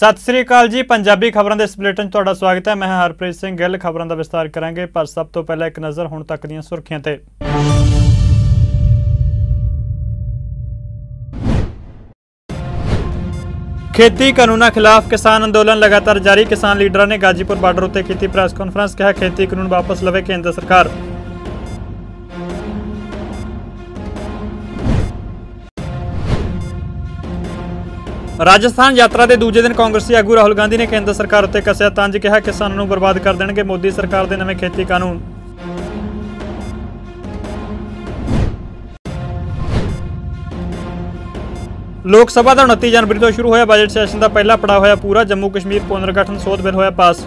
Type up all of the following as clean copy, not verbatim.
सत श्री अकाल जी। पंजाबी खबरों के इस बुलेटिन तुहाडा स्वागत है। मैं हरप्रीत सिंह गिल। खबरों का विस्तार करांगे, पर सब तो पहले एक नज़र हुण तक दीआं सुर्खियां ते। खेती कानूनों खिलाफ किसान अंदोलन लगातार जारी। किसान लीडरां ने गाजीपुर बार्डर उत्ते कीती प्रेस कॉन्फ्रेंस। कहा खेती कानून वापस लवे केंद्र सरकार। राजस्थान यात्रा के दूजे दिन कांग्रेसी आगू राहुल गांधी ने केंद्र सरकार उत्ते कसिया तंज। कहा किसानों नूं बर्बाद कर देणगे मोदी सरकार के नवे खेती कानून। लोक सभा का 29 जनवरी तो शुरू होया बजट सैशन का पहला पड़ाव होया पूरा। जम्मू कश्मीर पुनर्गठन सोध बिल होया पास।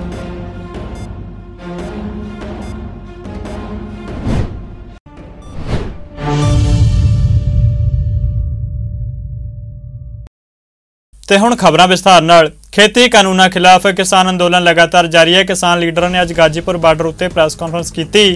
ते हुण खबरां विस्तार नाल। खेती कानूनों खिलाफ किसान अंदोलन लगातार जारी है। किसान लीडरां ने अज गाजीपुर बार्डर उत्ते प्रेस कॉन्फ्रेंस की।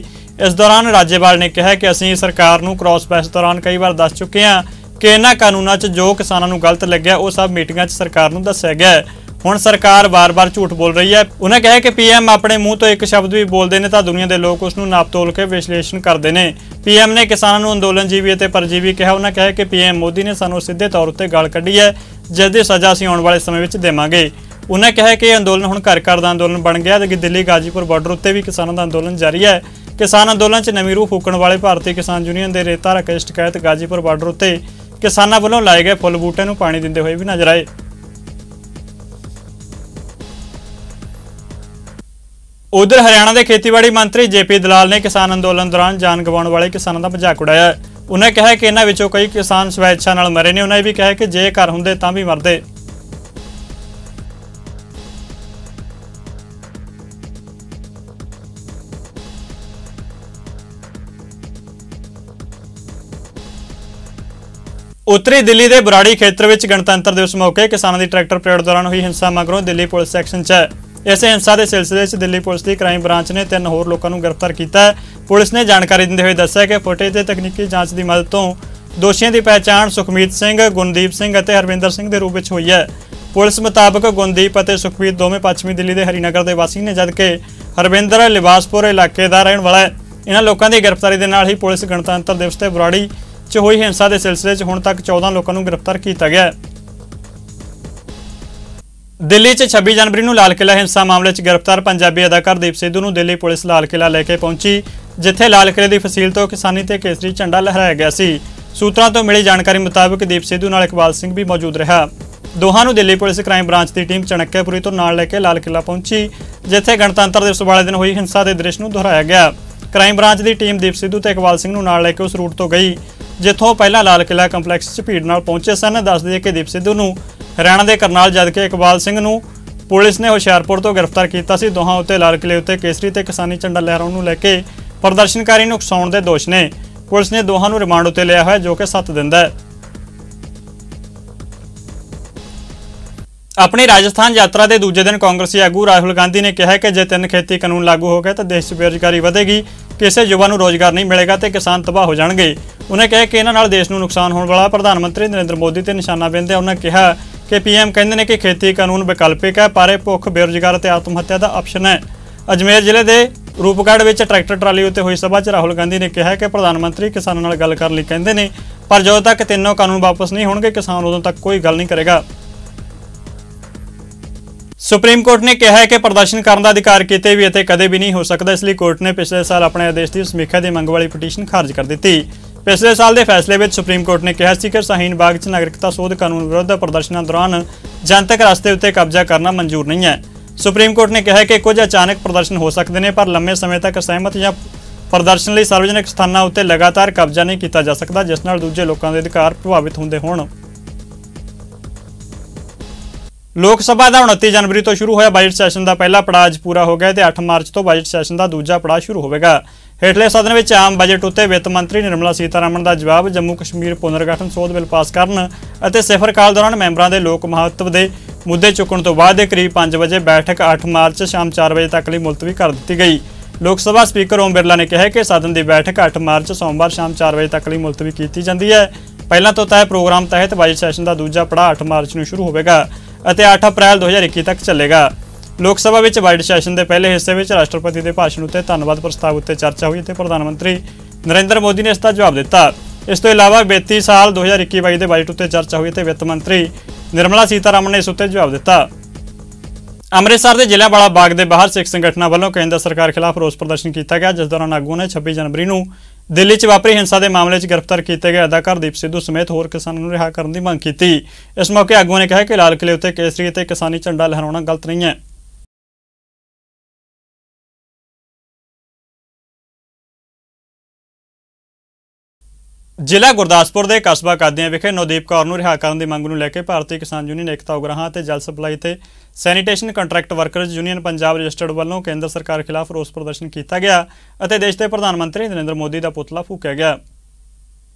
इस दौरान राज्यपाल ने कहा कि असीं सरकार नूं क्रॉस बहस दौरान कई बार दस चुके हैं कि इन्हां कानूनों च जो किसानों नूं गलत लग्या वो सब मीटिंगां च सरकार नूं दस्सिया गया है। हुण सरकार बार बार झूठ बोल रही है। उन्हें कहा कि पीएम अपने मूँह तो एक शब्द भी बोलते हैं तो दुनिया के लोग उसनूं नाप तोल के विश्लेषण करते हैं। पीएम ने किसानों नूं अंदोलनजीवी ते परजीवी कहा। उन्हें कहा कि पीएम मोदी ने सानूं सीधे तौर पर गल कढ़ी है जिसकी सज़ा असीं आउण वाले समय में देवांगे। उन्हें कहा कि अंदोलन हुण घर घर का अंदोलन बन गया। दिल्ली गाजीपुर बार्डर उत्ते भी किसानों का अंदोलन जारी है। किसान अंदोलन च नवीं रूह फूकण वाले भारतीय किसान यूनीयन के रेता रखे शिकायत गाजीपुर बार्डर उत्ते किसानों वालों लाए गए फुल बूटे नूं पानी दिंदे हुए भी नजर आए। उधर हरियाणा के खेतीबाड़ी मंत्री जेपी दलाल ने किसान अंदोलन दौरान जान गवाउण वाले किसानों का मजाक उड़ाया। उन्हें कहा कि इन्हां विचों कई किसान स्वेच्छा नाल मरे ने। उन्हें भी कहा कि जे घर हुंदे तां भी मरदे। उत्तरी दिल्ली के बुराड़ी खेत्र में गणतंत्र दिवस मौके किसानों की ट्रैक्टर परेड दौरान हुई हिंसा मगरों दिल्ली पुलिस एक्शन च है। इस हिंसा के सिलसिले में दिल्ली पुलिस की क्राइम ब्रांच ने 3 होर लोगों को गिरफ्तार किया है। पुलिस ने जानकारी देते हुए दस्सिया कि फुटेज की तकनीकी जांच की मदद तो दोषियों की पहचान सुखमीत सिंह, गुणदीप सिंह और हरविंदर सिंह के रूप में हुई है। पुलिस मुताबक गुणदीप और सुखमीत दोवें पश्चिमी दिल्ली के हरिनगर के वासी ने, जबकि हरविंदर लिबासपुर इलाके का रहने वाला है। इन्होंने लोगों की गिरफ्तारी के नाल ही पुलिस गणतंत्र दिवस से बुराड़ी च हुई हिंसा के सिलसिले में हुण तक 14 लोगों को गिरफ्तार किया गया है। दिल्ली 26 जनवरी को लाल किला हिंसा मामले में गिरफ्तार पंजाबी अदाकार दीप सिद्धू को दिल्ली पुलिस लाल किला लेके पहुंची, जिथे लाल किले की फसील तो किसानी ते केसरी झंडा लहराया गया सी। सूत्रों तो मिली जानकारी मुताबिक दीप सिद्धू नाल इकबाल सिंह भी मौजूद रहा। दोहां नूं दिल्ली पुलिस क्राइम ब्रांच की टीम चणक्यापुरी तो नाल लेके लाल किला पहुंची, जिथे गणतंत्र दिवस वाले दिन हुई हिंसा के दृश्य नूं दोहराया गया। क्राइम ब्रांच की टीम दीप सिद्धू ते इकबाल सिंह नूं नाल लेके उस रूट तो गई जिथों पहला लाल किला कंपलैक्स च भीड़ नाल पहुंचे सन। दस दिए कि दीप सिद्धू नूं हरियाणा के करनाल, जबकि इकबाल सिंह नूं पुलिस ने हुशियारपुर तो गिरफ्तार किया सी। दोहां उत्ते लाल किले उत्ते केसरी ते किसानी झंडा लहराउण नूं लैके प्रदर्शनकारी नूं उकसाउण दे दोष ने। पुलिस ने दोहां नूं रिमांड उत्ते लिया है, जो कि 7 दिन है। अपनी राजस्थान यात्रा के दूजे दिन कांग्रेसी आगू राहुल गांधी ने कहा कि जे 3 खेती कानून लागू हो गए तो देश में बेरोजगारी बढ़ेगी, किसी युवा को रोजगार नहीं मिलेगा तो किसान तबाह हो जाएंगे। उन्हें कहा कि इन्हां नाल देश में नुकसान होने वाला। प्रधानमंत्री नरेंद्र मोदी से निशाना बिंदे उन्हें कहा कि पीएम कहते हैं कि खेती कानून विकल्पिक है, पर भुख, बेरोजगार और आत्महत्या का ऑप्शन है। अजमेर जिले के रूपगढ़ में ट्रैक्टर ट्राली उत्ते हुई सभा च राहुल गांधी ने कहा कि प्रधानमंत्री किसानों नाल गल करने कहते हैं, पर जो तक तीनों कानून वापस नहीं होंगे किसान उदों तक कोई गल नहीं करेगा। सुप्रीम कोर्ट ने कहा है कि प्रदर्शन करने का अधिकार किते भी इत्थे कदे भी नहीं हो सकता। इसलिए कोर्ट ने पिछले साल अपने आदेश की समीक्षा की मंग वाली पटीशन खारिज कर दी। पिछले साल के फैसले में सुप्रीम कोर्ट ने कहा कि शाहीन बाग च नागरिकता सोध कानून विरुद्ध प्रदर्शनों दौरान जनतक रस्ते उत्ते कब्जा करना मंजूर नहीं है। सुप्रीम कोर्ट ने कहा कि कुछ अचानक प्रदर्शन हो सकते हैं, पर लंबे समय तक सहमत या प्रदर्शन लिए सार्वजनिक स्थानों उत्ते लगातार कब्जा नहीं किया जा सकता, जिस नाल दूजे लोगों के अधिकार प्रभावित होंदे होण। लोक सभा का 29 जनवरी तो शुरू होया बजट सैशन का पहला पड़ाव अज पूरा हो गया। 8 मार्च तो बजट सैशन का दूजा पड़ाव शुरू होगा। हेठले सदन में आम बजट उत्ते वित्त मंत्री निर्मला सीतारमण का जवाब, जम्मू कश्मीर पुनर्गठन सोध बिल पास करन अते सिफर काल दौरान मैंबरां दे लोक महत्व के मुद्दे चुकण तो बाद करीब 5 बजे बैठक 8 मार्च शाम 4 बजे तक लिए मुलतवी कर दी गई। लोक सभा स्पीकर ओम बिरला ने कहा कि सदन की बैठक 8 मार्च सोमवार शाम 4 बजे तक लिए मुलतवी की जाती है। पहला तो तय प्रोग्राम तहत बजट सैशन का दूजा पड़ाव 8 मार्च को शुरू होगा। ਅਤੇ 8 ਅਪ੍ਰੈਲ 2021 ਤੱਕ ਚੱਲੇਗਾ। ਲੋਕ ਸਭਾ ਵਿੱਚ ਬਜਟ ਸੈਸ਼ਨ ਦੇ ਪਹਿਲੇ ਹਿੱਸੇ ਵਿੱਚ ਰਾਸ਼ਟਰਪਤੀ ਦੇ ਭਾਸ਼ਣ ਉੱਤੇ ਧੰਨਵਾਦ ਪ੍ਰਸਤਾਵ ਉੱਤੇ ਚਰਚਾ ਹੋਈ ਅਤੇ ਪ੍ਰਧਾਨ ਮੰਤਰੀ ਨਰਿੰਦਰ ਮੋਦੀ ਨੇ ਇਸ ਦਾ ਜਵਾਬ ਦਿੱਤਾ। ਇਸ ਤੋਂ ਇਲਾਵਾ ਵਿੱਤੀ ਸਾਲ 2021-22 ਦੇ ਬਜਟ ਉੱਤੇ ਚਰਚਾ ਹੋਈ ਅਤੇ ਵਿੱਤ ਮੰਤਰੀ ਨਿਰਮਲਾ ਸੀਤਾਰਮਨ ਨੇ ਇਸ ਉੱਤੇ ਜਵਾਬ ਦਿੱਤਾ। ਅੰਮ੍ਰਿਤਸਰ ਦੇ ਜ਼ਿਲ੍ਹਿਆਂਵਾਲਾ ਬਾਗ ਦੇ ਬਾਹਰ ਸਿੱਖ ਸੰਗਠਨਾਂ ਵੱਲੋਂ ਕੇਂਦਰ ਸਰਕਾਰ ਖਿਲਾਫ ਰੋਸ ਪ੍ਰਦਰਸ਼ਨ ਕੀਤਾ ਗਿਆ, ਜਿਸ ਦੌਰਾਨ ਆਗੂਆਂ ਨੇ 26 ਜਨਵਰੀ ਨੂੰ ਦਿੱਲੀ 'ਚ ਵਾਪਰੀ ਹਿੰਸਾ ਦੇ ਮਾਮਲੇ 'ਚ ਗ੍ਰਿਫਤਾਰ ਕੀਤੇ ਗਏ ਅਦਾਕਾਰ ਦੀਪ ਸਿੱਧੂ ਸਮੇਤ ਹੋਰ ਕਿਸਾਨਾਂ ਨੂੰ ਰਿਹਾ ਕਰਨ ਦੀ ਮੰਗ ਕੀਤੀ। ਇਸ ਮੌਕੇ ਆਗੂਆਂ ਨੇ ਕਿਹਾ ਕਿ ਲਾਲ ਕਿਲ੍ਹੇ ਉੱਤੇ ਕੇਸਰੀ ਅਤੇ ਕਿਸਾਨੀ ਝੰਡਾ ਲਹਿਰਾਉਣਾ ਗਲਤ ਨਹੀਂ ਹੈ। ਜ਼ਿਲ੍ਹਾ ਗੁਰਦਾਸਪੁਰ ਦੇ ਕਸਬਾ ਕਾਦੀਆਂ ਵਿਖੇ ਨਵਦੀਪ ਕੌਰ ਨੂੰ ਰਿਹਾ ਕਰਨ ਦੀ ਮੰਗ ਨੂੰ ਲੈ ਕੇ ਭਾਰਤੀ ਕਿਸਾਨ ਯੂਨੀਅਨ ਏਕਤਾ ਉਗਰਾਹਾਂ ਅਤੇ ਜਲ ਸਪਲਾਈ ਤੇ sanitation contract workers union Punjab registered ਵੱਲੋਂ ਕੇਂਦਰ ਸਰਕਾਰ ਖਿਲਾਫ ਰੋਸ ਪ੍ਰਦਰਸ਼ਨ ਕੀਤਾ ਗਿਆ ਅਤੇ ਦੇਸ਼ ਦੇ ਪ੍ਰਧਾਨ ਮੰਤਰੀ ਨਰਿੰਦਰ ਮੋਦੀ ਦਾ ਪੁਤਲਾ ਫੂਕਿਆ ਗਿਆ।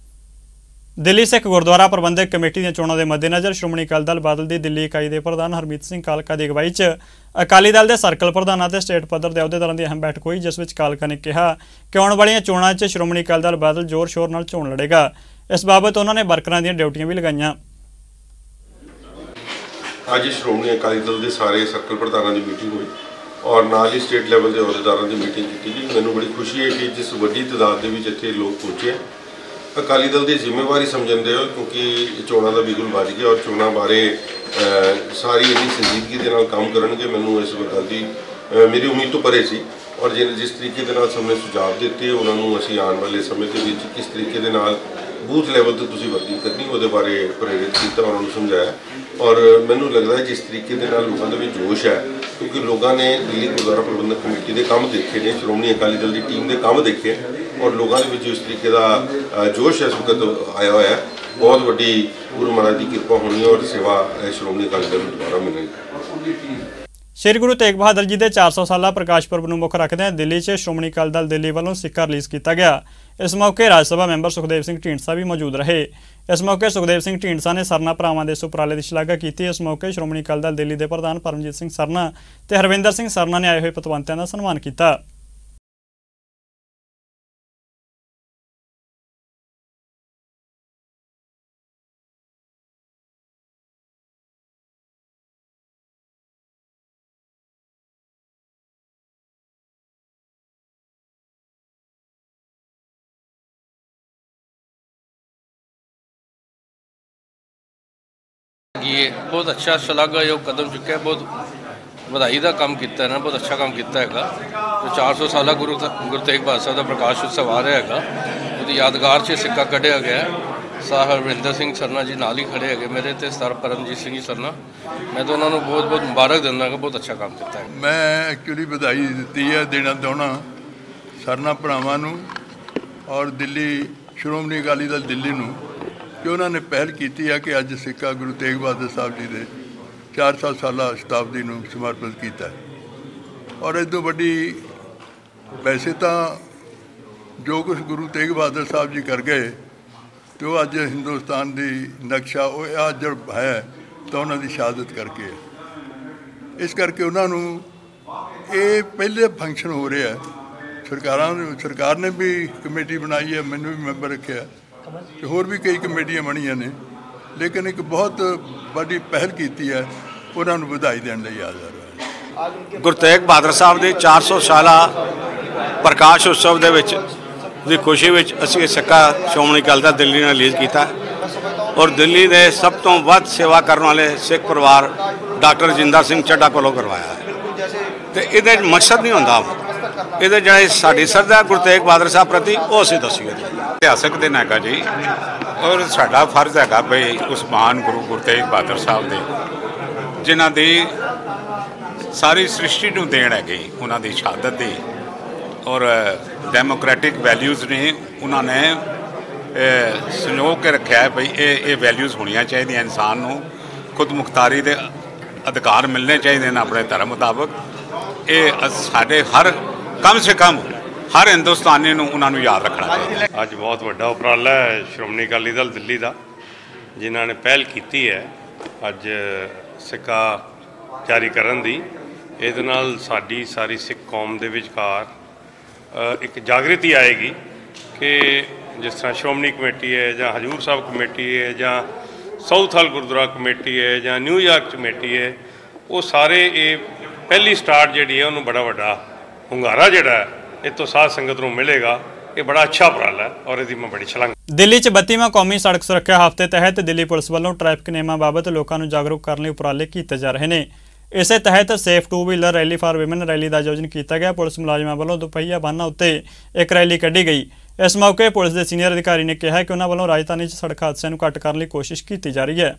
ਦਿੱਲੀ ਸਿੱਖ ਗੁਰਦੁਆਰਾ ਪ੍ਰਬੰਧਕ ਕਮੇਟੀ ਦੀਆਂ ਚੋਣਾਂ ਦੇ ਮੱਦੇਨਜ਼ਰ ਸ਼੍ਰੋਮਣੀ ਅਕਾਲੀ ਦਲ ਬਾਦਲ ਦੀ ਦਿੱਲੀ ਇਕਾਈ ਦੇ ਪ੍ਰਧਾਨ ਹਰਮੀਤ ਸਿੰਘ ਕਾਲਕਾ ਦੀ ਅਗਵਾਈ 'ਚ ਅਕਾਲੀ ਦਲ ਦੇ ਸਰਕਲ ਪ੍ਰਧਾਨਾਂ ਅਤੇ ਸਟੇਟ ਪੱਧਰ ਦੇ ਅਹੁਦੇਦਾਰਾਂ ਦੀ ਅਹਿਮ ਬੈਠਕ ਹੋਈ, ਜਿਸ ਵਿੱਚ ਕਾਲਕਾ ਨੇ ਕਿਹਾ ਕਿ ਆਉਣ ਵਾਲੀਆਂ ਚੋਣਾਂ 'ਚ ਸ਼੍ਰੋਮਣੀ ਅਕਾਲੀ ਦਲ ਬਾਦਲ ਜ਼ੋਰ ਸ਼ੋਰ ਨਾਲ ਚੋਣ ਲੜੇਗਾ। ਇਸ ਬਾਬਤ ਉਹਨਾਂ ਨੇ ਵਰਕਰਾਂ ਦੀਆਂ ਡਿਊਟੀਆਂ ਵੀ ਲਗਾਈਆਂ। ਅੱਜ ਸ਼੍ਰੋਮਣੀ ਅਕਾਲੀ ਦਲ ਦੇ ਸਾਰੇ ਸਰਕਲ ਪ੍ਰਧਾਨਾਂ ਦੀ ਮੀਟਿੰਗ ਹੋਈ ਔਰ ਨਾਲ ਹੀ ਸਟੇਟ ਲੈਵਲ ਦੇ ਅਹੁਦੇਦਾਰਾਂ ਦੀ ਮੀਟਿੰਗ ਕੀਤੀ ਗਈ। ਮੈਨੂੰ ਬੜੀ ਖੁਸ਼ੀ ਹੈ ਕਿ ਜਿਸ ਵੱਡੀ ਤਾਦਾਦ ਦੇ ਵਿੱਚ ਇੱਥੇ ਲੋਕ ਪਹੁੰਚੇ ਅਕਾਲੀ ਦਲ ਦੀ ਜ਼ਿੰਮੇਵਾਰੀ ਸਮਝਦੇ ਹੋ, ਕਿਉਂਕਿ ਚੋਣਾਂ ਦਾ ਬਿਗੁਲ ਵੱਜ ਗਿਆ ਔਰ ਚੋਣਾਂ ਬਾਰੇ ਸਾਰੀ ਇੰਨੀ ਸੰਜੀਦਗੀ ਦੇ ਨਾਲ ਕੰਮ ਕਰਨਗੇ। ਮੈਨੂੰ ਇਸ ਗੱਲ ਦੀ ਮੇਰੀ ਉਮੀਦ ਤੋਂ ਪਰੇ ਸੀ ਔਰ ਜਿਸ ਤਰੀਕੇ ਦੇ ਨਾਲ ਸਭ ਨੇ ਸੁਝਾਅ ਦਿੱਤੇ ਉਹਨਾਂ ਨੂੰ ਅਸੀਂ ਆਉਣ ਵਾਲੇ ਸਮੇਂ ਦੇ ਵਿੱਚ ਕਿਸ ਤਰੀਕੇ ਦੇ ਨਾਲ ਬੂਥ ਲੈਵਲ ਤੇ ਤੁਸੀਂ ਵਰਕਿੰਗ ਕਰਨੀ ਉਹਦੇ ਬਾਰੇ ਪ੍ਰੇਰਿਤ ਕੀਤਾ, ਉਹਨਾਂ ਨੂੰ ਸਮਝਾਇਆ ਔਰ ਮੈਨੂੰ ਲੱਗਦਾ ਹੈ ਜਿਸ ਤਰੀਕੇ ਦੇ ਨਾਲ ਲੋਕਾਂ ਦੇ ਵਿੱਚ ਜੋਸ਼ ਹੈ, ਕਿਉਂਕਿ ਲੋਕਾਂ ਨੇ ਦਿੱਲੀ ਗੁਰਦੁਆਰਾ ਪ੍ਰਬੰਧਕ ਕਮੇਟੀ ਦੇ ਕੰਮ ਦੇਖੇ ਨੇ, ਸ਼੍ਰੋਮਣੀ ਅਕਾਲੀ ਦਲ ਦੀ ਟੀਮ ਦੇ ਕੰਮ ਦੇਖੇ ਔਰ ਲੋਕਾਂ ਦੇ ਵਿੱਚ ਇਸ ਤਰੀਕੇ ਦਾ ਜੋਸ਼ ਇਸ ਵਕਤ ਆਇਆ ਹੋਇਆ ਹੈ। ਬਹੁਤ ਵੱਡੀ ਗੁਰੂ ਮਹਾਰਾਜ ਦੀ ਕਿਰਪਾ ਹੋਣੀ ਹੈ ਔਰ ਸੇਵਾ ਸ਼੍ਰੋਮਣੀ ਅਕਾਲੀ ਦਲ ਨੂੰ ਦੁਬਾਰਾ ਮਿਲੇਗੀ। ਸ਼੍ਰੀ ਗੁਰੂ ਤੇਗ ਬਹਾਦਰ ਜੀ ਦੇ 400 ਸਾਲਾ ਪ੍ਰਕਾਸ਼ ਪੁਰਬ ਨੂੰ ਮੁੱਖ ਰੱਖਦਿਆਂ ਦਿੱਲੀ 'ਚ ਸ਼੍ਰੋਮਣੀ ਅਕਾਲੀ ਦਲ ਦਿੱਲੀ ਵੱਲੋਂ ਸਿੱਕਾ ਰਿਲੀਜ਼ ਕੀਤਾ ਗਿਆ। ਇਸ ਮੌਕੇ ਰਾਜ ਸਭਾ ਮੈਂਬਰ ਸੁਖਦੇਵ ਸਿੰਘ ਢੀਂਡਸਾ ਵੀ ਮੌਜੂਦ ਰਹੇ। ਇਸ ਮੌਕੇ ਸੁਖਦੇਵ ਸਿੰਘ ਢੀਂਡਸਾ ਨੇ ਸਰਨਾ ਭਰਾਵਾਂ ਦੇ ਇਸ ਉਪਰਾਲੇ ਦੀ ਸ਼ਲਾਘਾ ਕੀਤੀ। ਇਸ ਮੌਕੇ ਸ਼੍ਰੋਮਣੀ ਅਕਾਲੀ ਦਲ ਦਿੱਲੀ ਦੇ ਪ੍ਰਧਾਨ ਪਰਮਜੀਤ ਸਿੰਘ ਸਰਨਾ ਤੇ ਹਰਵਿੰਦਰ ਸਿੰਘ ਸਰਨਾ ਨੇ ਆਏ ਹੋਏ ਪਤਵੰਤਿਆਂ ਦਾ ਸਨਮਾਨ ਕੀਤਾ। ये बहुत अच्छा शलाघायोग कदम चुका है, बहुत ਵਧਾਈ ਦਾ ਕੰਮ ਕੀਤਾ ਹੈ ਨਾ, ਬਹੁਤ ਅੱਛਾ ਕੰਮ ਕੀਤਾ ਹੈਗਾ। ਜੋ 400 ਸਾਲਾ ਗੁਰੂ ਤੇਗ ਬਹਾਦਰ ਸਾਹਿਬ ਦਾ ਪ੍ਰਕਾਸ਼ ਉਤਸਵ ਆ ਰਿਹਾ ਹੈਗਾ, ਉਹਦੀ ਯਾਦਗਾਰ 'ਚ ਸਿੱਕਾ ਕੱਢਿਆ ਗਿਆ। ਸਾਹਿਬ ਹਰਵਿੰਦਰ ਸਿੰਘ ਸਰਨਾ ਜੀ ਨਾਲ ਹੀ ਖੜੇ ਹੈਗੇ ਮੇਰੇ ਤੇ ਸਰ ਪਰਮਜੀਤ ਸਿੰਘ ਜੀ ਸਰਨਾ, ਮੈਂ ਤਾਂ ਉਹਨਾਂ ਨੂੰ ਬਹੁਤ ਬਹੁਤ ਮੁਬਾਰਕ ਦਿੰਦਾ ਕਿ ਬਹੁਤ ਅੱਛਾ ਕੰਮ ਕੀਤਾ ਹੈ। ਮੈਂ ਐਕਚੁਅਲੀ ਵਧਾਈ ਦਿੱਤੀ ਹੈ, ਦੇਣਾ ਚਾਹੁੰਦਾ ਸਰਨਾ ਭਰਾਵਾਂ ਨੂੰ ਔਰ ਦਿੱਲੀ ਸ਼੍ਰੋਮਣੀ ਅਕਾਲੀ ਦਲ ਦਿੱਲੀ ਨੂੰ ਕਿ ਉਹਨਾਂ ਨੇ ਪਹਿਲ ਕੀਤੀ ਹੈ ਕਿ ਅੱਜ ਸਿੱਕਾ ਗੁਰੂ ਤੇਗ ਬਹਾਦਰ ਸਾਹਿਬ ਜੀ ਦੇ 400 ਸਾਲਾ ਸ਼ਤਾਬਦੀ ਨੂੰ ਸਮਰਪਿਤ ਕੀਤਾ ਔਰ ਇਸ ਤੋਂ ਵੱਡੀ ਵੈਸੇ ਤਾਂ ਜੋ ਕੁਛ ਗੁਰੂ ਤੇਗ ਬਹਾਦਰ ਸਾਹਿਬ ਜੀ ਕਰ ਗਏ ਤੇ ਉਹ ਅੱਜ ਹਿੰਦੁਸਤਾਨ ਦੀ ਨਕਸ਼ਾ ਉਹ ਅੱਜ ਹੈ ਤਾਂ ਉਹਨਾਂ ਦੀ ਸ਼ਹਾਦਤ ਕਰਕੇ ਹੈ। ਇਸ ਕਰਕੇ ਉਹਨਾਂ ਨੂੰ ਇਹ ਪਹਿਲੇ ਫੰਕਸ਼ਨ ਹੋ ਰਿਹਾ। ਸਰਕਾਰ ਨੇ ਵੀ ਕਮੇਟੀ ਬਣਾਈ ਹੈ, ਮੈਨੂੰ ਵੀ ਮੈਂਬਰ ਰੱਖਿਆ ਤੇ ਹੋਰ ਵੀ ਕਈ ਕਮੇਟੀਆਂ ਬਣੀਆਂ ਨੇ, ਲੇਕਿਨ ਇੱਕ ਬਹੁਤ ਵੱਡੀ ਪਹਿਲ ਕੀਤੀ ਹੈ, ਉਹਨਾਂ ਨੂੰ ਵਧਾਈ ਦੇਣ ਲਈ ਯਾਦ ਆ ਰਿਹਾ। ਗੁਰੂ ਤੇਗ ਬਹਾਦਰ ਸਾਹਿਬ ਦੇ 400 ਸਾਲਾ ਪ੍ਰਕਾਸ਼ ਉਤਸਵ ਦੇ ਵਿੱਚ ਦੀ ਖੁਸ਼ੀ ਵਿੱਚ ਅਸੀਂ ਇਹ ਸਿੱਕਾ ਸ਼੍ਰੋਮਣੀ ਅਕਾਲੀ ਦਲ ਦਿੱਲੀ ਨੇ ਰਿਲੀਜ਼ ਕੀਤਾ ਔਰ ਦਿੱਲੀ ਦੇ ਸਭ ਤੋਂ ਵੱਧ ਸੇਵਾ ਕਰਨ ਵਾਲੇ ਸਿੱਖ ਪਰਿਵਾਰ ਡਾਕਟਰ ਰਜਿੰਦਰ ਸਿੰਘ ਚੱਢਾ ਕੋਲੋਂ ਕਰਵਾਇਆ ਹੈ। ਤੇ ਇਹਦੇ ਮਕਸਦ ਨਹੀਂ ਹੁੰਦਾ, ਇਹਦੇ ਜਿਹੜੇ ਸਾਡੀ ਸ਼ਰਧਾ ਗੁਰੂ ਤੇਗ ਬਹਾਦਰ ਸਾਹਿਬ ਪ੍ਰਤੀ ਉਹ ਅਸੀਂ ਦੱਸੀਏ। ਇਤਿਹਾਸਕ ਦਿਨ ਹੈਗਾ ਜੀ ਔਰ ਸਾਡਾ ਫਰਜ਼ ਹੈਗਾ ਬਈ ਉਸ ਮਹਾਨ ਗੁਰੂ ਤੇਗ ਬਹਾਦਰ ਸਾਹਿਬ ਦੇ ਜਿਨ੍ਹਾਂ ਦੀ ਸਾਰੀ ਸ੍ਰਿਸ਼ਟੀ ਨੂੰ ਦੇਣ ਹੈਗੀ ਉਹਨਾਂ ਦੀ ਸ਼ਹਾਦਤ ਦੀ ਔਰ ਡੈਮੋਕ੍ਰੈਟਿਕ ਵੈਲਿਊਜ਼ ਨੇ ਉਹਨਾਂ ਨੇ ਸੰਜੋਗ ਕੇ ਰੱਖਿਆ ਹੈ ਬਈ ਇਹ ਵੈਲਿਊਜ਼ ਹੋਣੀਆਂ ਚਾਹੀਦੀਆਂ। ਇਨਸਾਨ ਨੂੰ ਖੁਦ ਮੁਖਤਾਰੀ ਦੇ ਅਧਿਕਾਰ ਮਿਲਣੇ ਚਾਹੀਦੇ ਨੇ ਆਪਣੇ ਧਰਮ ਮੁਤਾਬਕ। ਇਹ ਸਾਡੇ ਹਰ ਕਮ ਸੇ ਕਮ ਹਰ ਹਿੰਦੁਸਤਾਨੀ ਨੂੰ ਉਹਨਾਂ ਨੂੰ ਯਾਦ ਰੱਖਣਾ ਚਾਹੀਦਾ। ਅੱਜ ਬਹੁਤ ਵੱਡਾ ਉਪਰਾਲਾ ਹੈ ਸ਼੍ਰੋਮਣੀ ਅਕਾਲੀ ਦਲ ਦਿੱਲੀ ਦਾ, ਜਿਨ੍ਹਾਂ ਨੇ ਪਹਿਲ ਕੀਤੀ ਹੈ ਅੱਜ ਸਿੱਕਾ ਜਾਰੀ ਕਰਨ ਦੀ। ਇਹਦੇ ਨਾਲ ਸਾਡੀ ਸਾਰੀ ਸਿੱਖ ਕੌਮ ਦੇ ਵਿਚਕਾਰ ਇੱਕ ਜਾਗ੍ਰਿਤੀ ਆਏਗੀ ਕਿ ਜਿਸ ਤਰ੍ਹਾਂ ਸ਼੍ਰੋਮਣੀ ਕਮੇਟੀ ਹੈ ਜਾਂ ਹਜ਼ੂਰ ਸਾਹਿਬ ਕਮੇਟੀ ਹੈ ਜਾਂ ਸਾਊਥ ਹਾਲ ਗੁਰਦੁਆਰਾ ਕਮੇਟੀ ਹੈ ਜਾਂ ਨਿਊਯਾਰਕ ਕਮੇਟੀ ਹੈ, ਉਹ ਸਾਰੇ ਇਹ ਪਹਿਲੀ ਸਟਾਰਟ ਜਿਹੜੀ ਹੈ ਉਹਨੂੰ ਬੜਾ ਵੱਡਾ ਹੁੰਗਾਰਾ ਜਿਹੜਾ ਇਹ ਤੋਂ ਸਾਧ ਸੰਗਤ ਨੂੰ ਮਿਲੇਗਾ। ਇਹ ਬੜਾ ਅੱਛਾ ਉਪਰਾਲਾ ਹੈ ਔਰ ਇਹਦੀ ਮੈਂ ਬੜੀ ਛਲਾਂਗ। ਦਿੱਲੀ 'ਚ 32ਵਾਂ ਕੌਮੀ ਸੜਕ ਸੁਰੱਖਿਆ ਹਫ਼ਤੇ ਤਹਿਤ ਦਿੱਲੀ ਪੁਲਿਸ ਵੱਲੋਂ ਟ੍ਰੈਫਿਕ ਨਿਯਮਾਂ ਬਾਬਤ ਲੋਕਾਂ ਨੂੰ ਜਾਗਰੂਕ ਕਰਨ ਲਈ ਉਪਰਾਲੇ ਕੀਤੇ ਜਾ ਰਹੇ ਨੇ। ਇਸੇ ਤਹਿਤ safe two wheeler rally for women rally ਦਾ ਆਯੋਜਨ ਕੀਤਾ ਗਿਆ। ਪੁਲਿਸ ਮੁਲਾਜ਼ਮਾਂ ਵੱਲੋਂ ਦੁਪਹੀਆ ਵਾਹਨਾਂ ਉੱਤੇ ਇੱਕ ਰੈਲੀ ਕੱਢੀ ਗਈ। इस मौके पुलिस के सीनियर अधिकारी ने कहा कि उन्होंने वालों राजधानी सड़क हादसों को घट करने की कोशिश की जा रही है।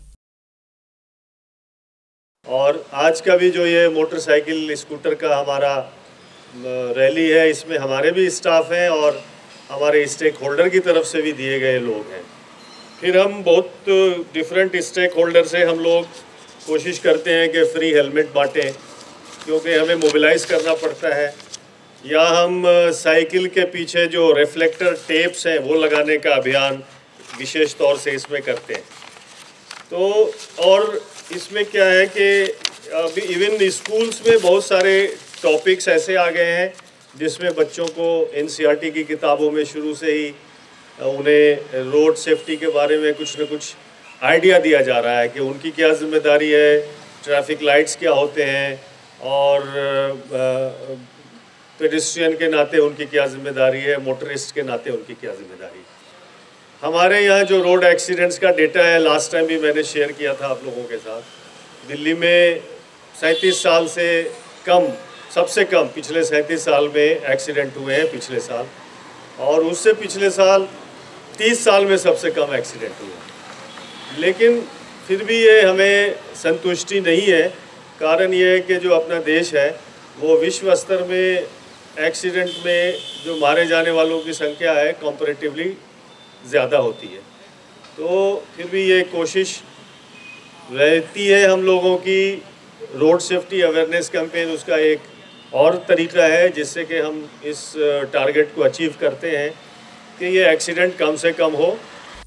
और आज का भी जो ये मोटरसाइकिल स्कूटर का हमारा रैली है, इसमें हमारे भी स्टाफ हैं और हमारे स्टेक होल्डर की तरफ से भी दिए गए लोग हैं। फिर हम बहुत डिफरेंट स्टेक होल्डर से हम लोग कोशिश करते हैं कि फ्री हेलमेट बांटें, क्योंकि हमें मोबिलाइज़ करना पड़ता है, या हम साइकिल के पीछे जो रिफ्लेक्टर टेप्स हैं वो लगाने का अभियान विशेष तौर से इसमें करते हैं। तो और इसमें क्या है कि अभी इवन स्कूल्स में बहुत सारे टॉपिक्स ऐसे आ गए हैं जिसमें बच्चों को NCERT की किताबों में शुरू से ही उन्हें रोड सेफ्टी के बारे में कुछ न कुछ आइडिया दिया जा रहा है कि उनकी क्या जिम्मेदारी है, ट्रैफिक लाइट्स क्या होते हैं और पेडिस्ट्रियन के नाते उनकी क्या जिम्मेदारी है, मोटरिस्ट के नाते उनकी क्या जिम्मेदारी है। हमारे यहाँ जो रोड एक्सीडेंट्स का डेटा है, लास्ट टाइम भी मैंने शेयर किया था आप लोगों के साथ, दिल्ली में 37 साल से कम, सबसे कम पिछले 37 साल में एक्सीडेंट हुए हैं पिछले साल, और उससे पिछले साल 30 साल में सबसे कम एक्सीडेंट हुए। लेकिन फिर भी ये हमें संतुष्टि नहीं है। कारण ये है कि जो अपना देश है वो विश्व स्तर में एक्सीडेंट में जो मारे जाने वालों की संख्या है कंपैरेटिवली ज़्यादा होती है। तो फिर भी ये कोशिश रहती है हम लोगों की, रोड सेफ्टी अवेयरनेस कैंपेन उसका एक और तरीका है जिससे कि हम इस टारगेट को अचीव करते हैं कि ये एक्सीडेंट कम से कम हो।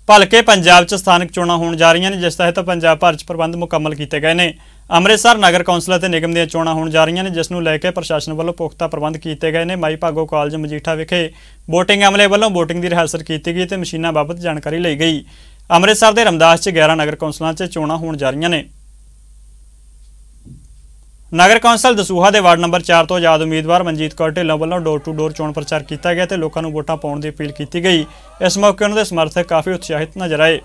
भलके पंजाब च स्थानक चोणां होण जा रही हैं, जिस तहत पंजाब भर च प्रबंध मुकम्मल किए गए हैं। अमृतसर नगर कौंसल ते निगम दी चोणां होण जा रही हैं, जिसनूं लैके प्रशासन वालों पुख्ता प्रबंध किए गए हैं। माई भागो कॉलेज मजीठा विखे वोटिंग अमले वालों वोटिंग की रिहर्सल की गई तो मशीनां बाबत जानकारी ली गई। अमृतसर के रमदास च 11 नगर कौंसलों च चोणां होण जा रही ने। नगर कौंसल दसूहा के वार्ड नंबर 4 तो आज़ाद उम्मीदवार मनजीत कौर ढिल्लों वालों डोर टू डोर चोण प्रचार किया गया तो लोगों को वोटां पाउण की अपील की गई। इस मौके उन्होंने समर्थक काफ़ी उत्साहित नजर आए।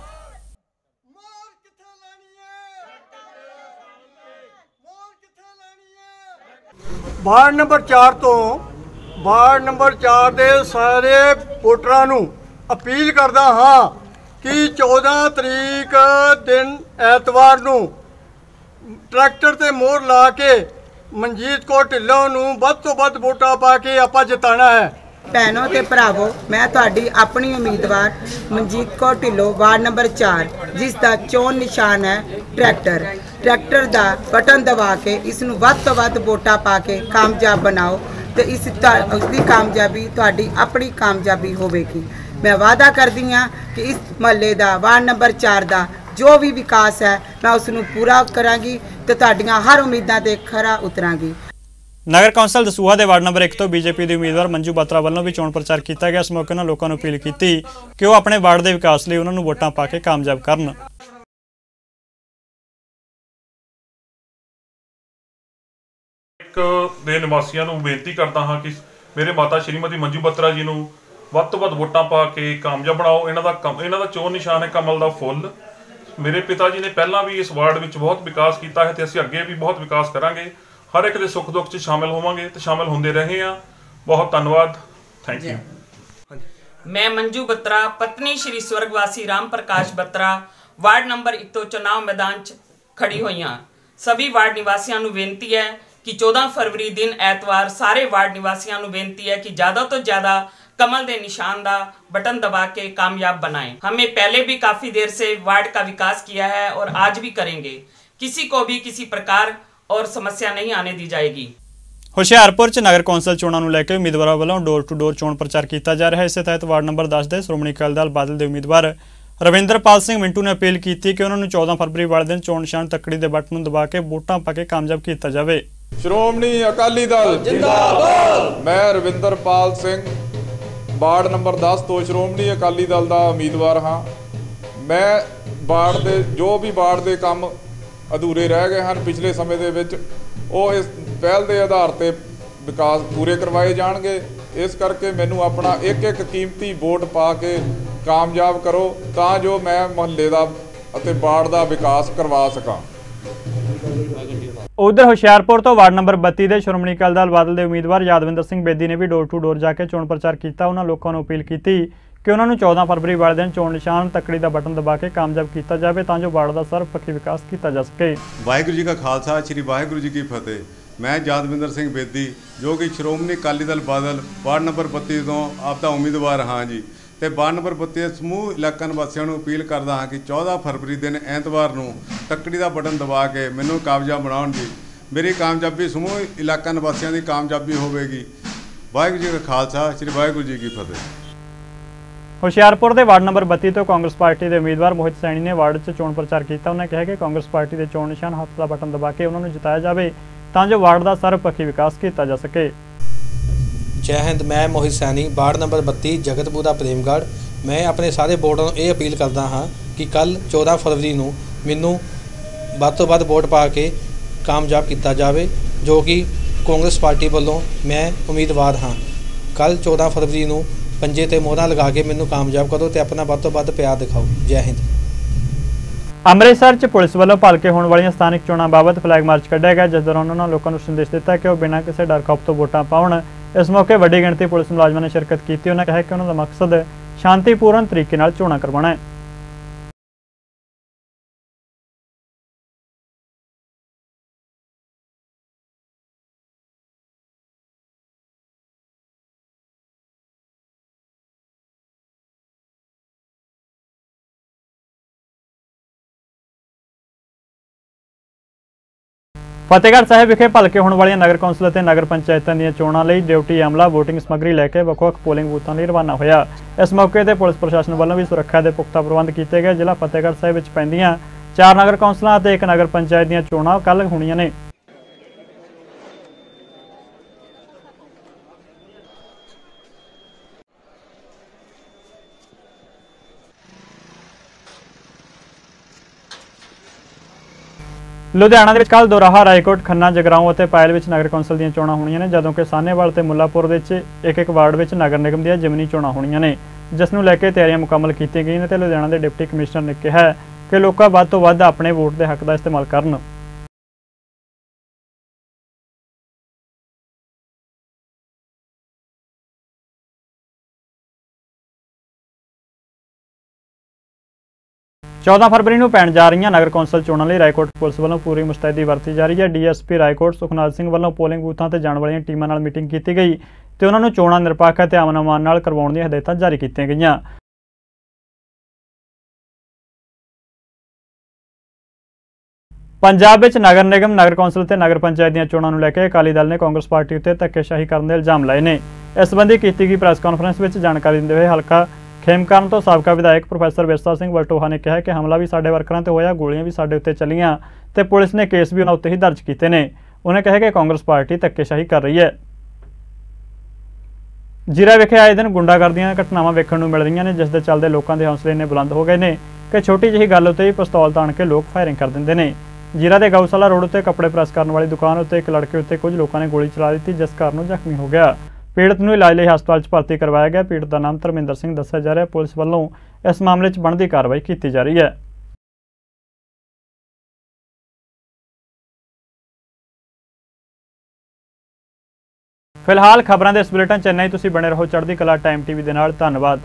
वार्ड नंबर 4 के सारे वोटरां नूं अपील करदा हाँ कि 14 तरीक दिन ऐतवार नूं ट्रैक्टर ते मोहर ला के मनजीत कौर ढिल्लों नूं वध तो वध वोटां पा के आपां जिताना है। भैनों ते भरावो, मैं तुहाडी अपनी उम्मीदवार मनजीत कौर ढिल्लों वार्ड नंबर 4 जिस दा चोण निशान है ट्रैक्टर दा बटन दबा के इसनूं वध तो वध वोटां पा के कामयाब बनाओ तो उसकी कामयाबी तुहाडी अपनी कामयाबी होवेगी। मैं वादा करदी हाँ कि इस महल्ले दा वार्ड नंबर 4 दा जो भी विकास है मैं उसनूं पूरा करांगी तो तुहाडीआं हर उम्मीदां ते खरा उतरांगी। नगर कौंसल दसूहा के वार्ड नंबर 1 तो बीजेपी की उम्मीदवार मंजू बत्रा वालों भी चोण प्रचार किया गया। इस मौके उन्होंने लोगों को अपील की कि वह अपने वार्ड के विकास लिए उन्होंने वोटां पा के कामयाब करन। ਦੇ ਨਿਵਾਸੀਆਂ ਨੂੰ ਬੇਨਤੀ ਕਰਦਾ ਹਾਂ ਕਿ ਮੇਰੇ ਮਾਤਾ ਸ਼੍ਰੀਮਤੀ ਮੰਜੂ ਬੱਤਰਾ ਜੀ ਨੂੰ ਵੱਧ ਤੋਂ ਵੱਧ ਵੋਟਾਂ ਪਾ ਕੇ ਕਾਮਯਾਬ ਬਣਾਓ। ਇਹਨਾਂ ਦਾ ਚੋਣ ਨਿਸ਼ਾਨ ਹੈ ਕਮਲ ਦਾ ਫੁੱਲ। ਮੇਰੇ ਪਿਤਾ ਜੀ ਨੇ ਪਹਿਲਾਂ ਵੀ ਇਸ ਵਾਰਡ ਵਿੱਚ ਬਹੁਤ ਵਿਕਾਸ ਕੀਤਾ ਹੈ ਤੇ ਅਸੀਂ ਅੱਗੇ ਵੀ ਬਹੁਤ ਵਿਕਾਸ ਕਰਾਂਗੇ। हर एक के सुख दुख च शामिल होवांगे तो शामिल होंदे रहे हैं। बहुत धन्यवाद, थैंक यू। मैं मंजू बत्रा पत्नी श्री स्वर्गवासी राम प्रकाश बत्रा वार्ड नंबर 1 तो चुनाव मैदान च खड़ी हुई हाँ। सभी वार्ड निवासियों को बेनती है कि 14 फरवरी दिन ऐतवार सारे वार्ड निवासियों को बेनती है कि ज़्यादा तो ज़्यादा कमल के निशान का बटन दबा के कामयाब बनाएं। हमें पहले भी काफ़ी देर से वार्ड का विकास किया है और आज भी करेंगे। किसी को भी किसी प्रकार और समस्या नहीं आने दी जाएगी। ਹੁਸ਼ਿਆਰਪੁਰ च नगर कौंसल चोणां नूं लैके उम्मीदवारों वालों डोर टू डोर चोण प्रचार किया जा रहा है। इस तहत वार्ड नंबर 10 के श्रोमणी अकाली दल बादल के उम्मीदवार रविंदरपाल सिंह मिंटू ने अपील की कि उन्होंने 14 फरवरी वाले दिन चोण निशान तकड़ी के बटन दबा के वोटां पा के कामयाब किया जाए। श्रोमणी अकाली दल जिंदाबाद। मैं रविंदरपाल सिंह वार्ड नंबर 10 तो श्रोमणी अकाली दल का उम्मीदवार हाँ। मैं वार्ड ਦੇ ਜੋ ਵੀ ਵਾਰਡ ਦੇ ਕੰਮ ਅਧੂਰੇ ਰਹਿ ਗਏ ਹਨ ਪਿਛਲੇ ਸਮੇਂ ਦੇ ਵਿੱਚ ਉਹ ਇਸ ਪਹਿਲ ਦੇ ਆਧਾਰ ਤੇ ਵਿਕਾਸ ਪੂਰੇ ਕਰਵਾਏ ਜਾਣਗੇ। ਇਸ ਕਰਕੇ ਮੈਨੂੰ ਆਪਣਾ ਇੱਕ ਇੱਕ ਕੀਮਤੀ ਵੋਟ ਪਾ ਕੇ ਕਾਮਯਾਬ ਕਰੋ ਤਾਂ ਜੋ ਮੈਂ ਮੁਹੱਲੇ ਦਾ ਅਤੇ ਵਾਰਡ ਦਾ ਵਿਕਾਸ ਕਰਵਾ ਸਕਾਂ। उधर ਹੁਸ਼ਿਆਰਪੁਰ ਤੋਂ ਵਾਰਡ ਨੰਬਰ 32 ਦੇ ਸ਼੍ਰੋਮਣੀ ਅਕਾਲੀ ਦਲ ਬਾਦਲ ਦੇ ਉਮੀਦਵਾਰ ਯਾਦਵਿੰਦਰ ਸਿੰਘ ਬੇਦੀ ਨੇ ਵੀ ਡੋਰ ਟੂ ਡੋਰ ਜਾ ਕੇ ਚੋਣ ਪ੍ਰਚਾਰ ਕੀਤਾ। ਉਹਨਾਂ ਲੋਕਾਂ ਨੂੰ ਅਪੀਲ ਕੀਤੀ ਕਿ ਉਹਨਾਂ ਨੂੰ 14 ਫਰਵਰੀ ਵਾਲੇ ਦਿਨ ਚੋਣ ਨਿਸ਼ਾਨ ਤੱਕੜੀ ਦਾ ਬਟਨ ਦਬਾ ਕੇ ਕਾਮਯਾਬ ਕੀਤਾ ਜਾਵੇ ਤਾਂ ਜੋ ਵਾਰਡ ਦਾ ਸਰਬਪੱਖੀ ਵਿਕਾਸ ਕੀਤਾ ਜਾ ਸਕੇ। ਵਾਹਿਗੁਰੂ ਜੀ ਕਾ ਖਾਲਸਾ ਸ੍ਰੀ ਵਾਹਿਗੁਰੂ ਜੀ ਕੀ ਫਤਿਹ। मैं यादविंदर सिंह बेदी जो कि श्रोमणी अकाली दल बादल वार्ड नंबर 32 तो आपका उम्मीदवार हाँ जी। तो वार्ड नंबर 32 समूह इलाका निवासियों को अपील करता हाँ कि 14 फरवरी दिन एतवार को तक्कड़ी का बटन दबा के मैनू कामयाब बनाओ जी। मेरी कामयाबी समूह इलाका निवासियों की कामयाबी होगी। वाहिगुरू जी का खालसा श्री वाहिगुरू जी की फतेह। ਹੁਸ਼ਿਆਰਪੁਰ ਦੇ ਵਾਰਡ ਨੰਬਰ 32 ਤੋਂ ਕਾਂਗਰਸ ਪਾਰਟੀ ਦੇ ਉਮੀਦਵਾਰ ਮੋਹਿਤ ਸੈਣੀ ਨੇ ਵਾਰਡ 'ਚ ਚੋਣ ਪ੍ਰਚਾਰ ਕੀਤਾ। ਉਹਨਾਂ ਕਿਹਾ ਕਿ ਕਾਂਗਰਸ ਪਾਰਟੀ ਦੇ ਚੋਣ ਨਿਸ਼ਾਨ ਹੱਥ ਦਾ ਬਟਨ ਦਬਾ ਕੇ ਉਹਨਾਂ ਨੂੰ ਜਿਤਾਇਆ ਜਾਵੇ ਤਾਂ ਜੋ ਵਾਰਡ ਦਾ ਸਰਬਪੱਖੀ ਵਿਕਾਸ ਕੀਤਾ ਜਾ ਸਕੇ। जय हिंद। मैं मोहित सैनी वार्ड नंबर 32 जगतपुरा प्रेमगढ़। मैं अपने सारे वोटਰਾਂ ਨੂੰ ਇਹ ਅਪੀਲ ਕਰਦਾ ਹਾਂ ਕਿ ਕੱਲ 14 ਫਰਵਰੀ ਨੂੰ ਮੈਨੂੰ ਵੱਧ ਤੋਂ ਵੱਧ ਵੋਟ ਪਾ ਕੇ ਕਾਮਯਾਬ ਕੀਤਾ ਜਾਵੇ ਜੋ ਕਿ ਕਾਂਗਰਸ ਪਾਰਟੀ ਵੱਲੋਂ ਮੈਂ ਉਮੀਦਵਾਰ ਹਾਂ। ਕੱਲ 14 ਫਰਵਰੀ ਨੂੰ ਪੰਜੇ ਤੇ ਮੋਹਰਾਂ ਲਗਾ ਕੇ ਮੈਨੂੰ ਕਾਮਯਾਬ ਕਰੋ ਤੇ ਆਪਣਾ ਵੱਧ ਤੋਂ ਵੱਧ ਪਿਆਰ ਦਿਖਾਓ। ਜੈ ਹਿੰਦ। ਅੰਮ੍ਰਿਤਸਰ 'ਚ ਪੁਲਿਸ ਵੱਲੋਂ ਭਲਕੇ ਹੋਣ ਵਾਲੀਆਂ ਸਥਾਨਕ ਚੋਣਾਂ ਬਾਬਤ ਫਲੈਗ ਮਾਰਚ ਕੱਢਿਆ ਗਿਆ ਜਿਸ ਦੌਰਾਨ ਉਹਨਾਂ ਲੋਕਾਂ ਨੂੰ ਸੰਦੇਸ਼ ਦਿੱਤਾ ਕਿ ਉਹ ਬਿਨਾਂ ਕਿਸੇ ਡਰ ਖੌਫ ਤੋਂ ਵੋਟਾਂ ਪਾਉਣ। ਇਸ ਮੌਕੇ ਵੱਡੀ ਗਿਣਤੀ ਪੁਲਿਸ ਮੁਲਾਜ਼ਮਾਂ ਨੇ ਸ਼ਿਰਕਤ ਕੀਤੀ। ਉਹਨਾਂ ਕਿਹਾ ਕਿ ਉਹਨਾਂ ਦਾ ਮਕਸਦ ਸ਼ਾਂਤੀਪੂਰਨ ਤਰੀਕੇ ਨਾਲ ਚੋਣਾਂ ਕਰਵਾਉਣਾ ਹੈ। ਫਤਿਹਗੜ੍ਹ ਸਾਹਿਬ ਵਿਖੇ ਭਲਕੇ ਹੋਣ ਵਾਲੀਆਂ ਨਗਰ ਕੌਂਸਲ ਅਤੇ ਨਗਰ ਪੰਚਾਇਤਾਂ ਦੀਆਂ ਚੋਣਾਂ ਲਈ ਡਿਊਟੀ ਅਮਲਾ ਵੋਟਿੰਗ ਸਮੱਗਰੀ ਲੈ ਕੇ ਵੱਖ-ਵੱਖ ਪੋਲਿੰਗ ਬੂਥਾਂ ਲਈ ਰਵਾਨਾ ਹੋਇਆ। ਇਸ ਮੌਕੇ ਤੇ ਪੁਲਿਸ ਪ੍ਰਸ਼ਾਸਨ ਵੱਲੋਂ ਵੀ ਸੁਰੱਖਿਆ ਦੇ ਪੁਖਤਾ ਪ੍ਰਬੰਧ ਕੀਤੇ ਗਏ। ਜ਼ਿਲ੍ਹਾ ਫਤਿਹਗੜ੍ਹ ਸਾਹਿਬ ਵਿੱਚ ਪੈਂਦੀਆਂ 4 ਨਗਰ ਕੌਂਸਲਾਂ ਅਤੇ 1 ਨਗਰ ਪੰਚਾਇਤ ਦੀਆਂ ਚੋਣਾਂ ਕੱਲ੍ਹ ਹੋਣੀਆਂ ਨੇ। ਲੁਧਿਆਣਾ ਦੇ ਵਿੱਚ ਕੱਲ੍ਹ ਦੋਰਾਹਾ ਰਾਏਕੋਟ ਖੰਨਾ ਜਗਰਾਉਂ ਅਤੇ ਪਾਇਲ ਵਿੱਚ ਨਗਰ ਕੌਂਸਲ ਦੀਆਂ ਚੋਣਾਂ ਹੋਣੀਆਂ ਨੇ ਜਦੋਂ ਕਿ ਸਾਹਨੇਵਾਲ ਤੇ ਮੁੱਲਾਪੁਰ ਵਿੱਚ ਇੱਕ ਵਾਰਡ ਵਿੱਚ ਨਗਰ ਨਿਗਮ ਦੀਆਂ ਜ਼ਿਮਨੀ ਚੋਣਾਂ ਹੋਣੀਆਂ ਨੇ ਜਿਸ ਨੂੰ ਲੈ ਕੇ ਤਿਆਰੀਆਂ ਮੁਕੰਮਲ ਕੀਤੀਆਂ ਗਈਆਂ ਨੇ ਤੇ ਲੁਧਿਆਣਾ ਦੇ ਡਿਪਟੀ ਕਮਿਸ਼ਨਰ ਨੇ ਕਿਹਾ ਕਿ ਲੋਕਾਂ ਵੱਧ ਤੋਂ ਵੱਧ ਆਪਣੇ ਵੋਟ ਦੇ ਹੱਕ ਦਾ ਇਸਤੇਮਾਲ ਕਰਨ। चौदह फरवरी ਨੂੰ ਪੈਣ ਜਾ ਰਹੀਆਂ ਨਗਰ ਕੌਂਸਲ ਚੋਣਾਂ ਲਈ ਰਾਏਕੋਟ ਪੁਲਿਸ ਵੱਲੋਂ ਪੂਰੀ ਮੁਸਤੈਦੀ ਵਰਤੀ ਜਾ ਰਹੀ ਹੈ। ਡੀਐਸਪੀ ਰਾਏਕੋਟ ਸੁਖਨਾਲ ਸਿੰਘ ਵੱਲੋਂ ਪੋਲਿੰਗ ਬੂਥਾਂ ਤੇ ਜਾਣ ਵਾਲੀਆਂ ਟੀਮਾਂ ਨਾਲ ਮੀਟਿੰਗ ਕੀਤੀ ਗਈ ਤੇ ਉਹਨਾਂ ਨੂੰ ਚੋਣਾਂ ਨਿਰਪੱਖ ਅਤੇ ਅਮਨ-ਅਮਾਨ ਨਾਲ ਕਰਵਾਉਣ ਦੀਆਂ ਹਦਾਇਤਾਂ ਜਾਰੀ ਕੀਤੀਆਂ ਗਈਆਂ। ਪੰਜਾਬ ਵਿੱਚ ਨਗਰ ਨਿਗਮ ਨਗਰ ਕੌਂਸਲ ਤੇ ਨਗਰ ਪੰਚਾਇਤ ਦੀਆਂ ਚੋਣਾਂ ਨੂੰ ਲੈ ਕੇ ਅਕਾਲੀ ਦਲ ਨੇ ਕਾਂਗਰਸ ਪਾਰਟੀ ਉੱਤੇ ਧੱਕੇਸ਼ਾਹੀ ਕਰਨ ਦੇ ਇਲਜ਼ਾਮ ਲਾਏ ਨੇ। ਇਸ ਸੰਬੰਧੀ ਕੀਤੀ ਗਈ ਪ੍ਰੈਸ ਕਾਨਫਰੰਸ ਵਿੱਚ ਜਾਣਕਾਰੀ ਦਿੰਦੇ ਹੋਏ ਹਲਕਾ ਖੇਮਕਰਨ ਤੋਂ ਸਾਬਕਾ ਵਿਧਾਇਕ ਪ੍ਰੋਫੈਸਰ ਵਿਰਸਾ ਸਿੰਘ ਵਲਟੋਹਾ ਨੇ ਕਿਹਾ ਕਿ ਹਮਲਾ ਵੀ ਸਾਡੇ ਵਰਕਰਾਂ ਤੇ ਹੋਇਆ, ਗੋਲੀਆਂ ਵੀ ਸਾਡੇ ਉੱਤੇ ਚੱਲੀਆਂ ਤੇ ਪੁਲਿਸ ਨੇ ਕੇਸ ਵੀ ਉਹਨਾਂ ਉੱਤੇ ਹੀ ਦਰਜ ਕੀਤੇ ਨੇ। ਉਹਨੇ ਕਿਹਾ ਕਿ ਕਾਂਗਰਸ ਪਾਰਟੀ ਧੱਕੇਸ਼ਾਹੀ ਕਰ ਰਹੀ ਹੈ। ਜੀਰਾ ਵਿਖੇ ਆਏ ਦਿਨ ਗੁੰਡਾਗਰਦੀ ਦੀਆਂ ਘਟਨਾਵਾਂ ਵੇਖਣ ਨੂੰ ਮਿਲ ਰਹੀਆਂ ਨੇ ਜਿਸ ਦੇ ਚੱਲਦੇ ਲੋਕਾਂ ਦੇ ਹੌਸਲੇ ਨੇ ਬੁਲੰਦ ਹੋ ਗਏ ਨੇ ਕਿ ਛੋਟੀ ਜਿਹੀ ਗੱਲ ਉੱਤੇ ਹੀ ਪਿਸਤੌਲ ਤਾਣ ਕੇ ਲੋਕ ਫਾਇਰਿੰਗ ਕਰ ਦਿੰਦੇ ਨੇ। ਜੀਰਾ ਦੇ ਗਊਸ਼ਾਲਾ ਰੋਡ ਉੱਤੇ ਕੱਪੜੇ ਪ੍ਰੈਸ ਕਰਨ ਵਾਲੀ ਦੁਕਾਨ ਉੱਤੇ ਇੱਕ ਲੜਕੇ ਉੱਤੇ ਕੁਝ ਲੋਕਾਂ ਨੇ ਗੋਲੀ ਚਲਾ ਦਿੱਤੀ ਜਿਸ ਕਾਰਨ ਉਹ ਜ਼ਖਮੀ ਹੋ ਗਿਆ। ਪੀੜਤ ਨੂੰ ਇਲਾਜ ਲਈ ਹਸਪਤਾਲ 'ਚ ਭਰਤੀ ਕਰਵਾਇਆ ਗਿਆ। ਪੀੜਤ ਦਾ ਨਾਮ ਧਰਮਿੰਦਰ ਸਿੰਘ ਦੱਸਿਆ ਜਾ ਰਿਹਾ। ਪੁਲਿਸ ਵੱਲੋਂ ਇਸ ਮਾਮਲੇ 'ਚ ਬਣਦੀ ਕਾਰਵਾਈ ਕੀਤੀ ਜਾ ਰਹੀ ਹੈ। ਫਿਲਹਾਲ ਖਬਰਾਂ ਦੇ ਇਸ ਬੁਲੇਟਿਨ 'ਚ ਇੰਨਾ ਹੀ। ਤੁਸੀਂ ਬਣੇ ਰਹੋ ਚੜ੍ਹਦੀ ਕਲਾ ਟਾਈਮ ਟੀਵੀ ਦੇ ਨਾਲ। ਧੰਨਵਾਦ।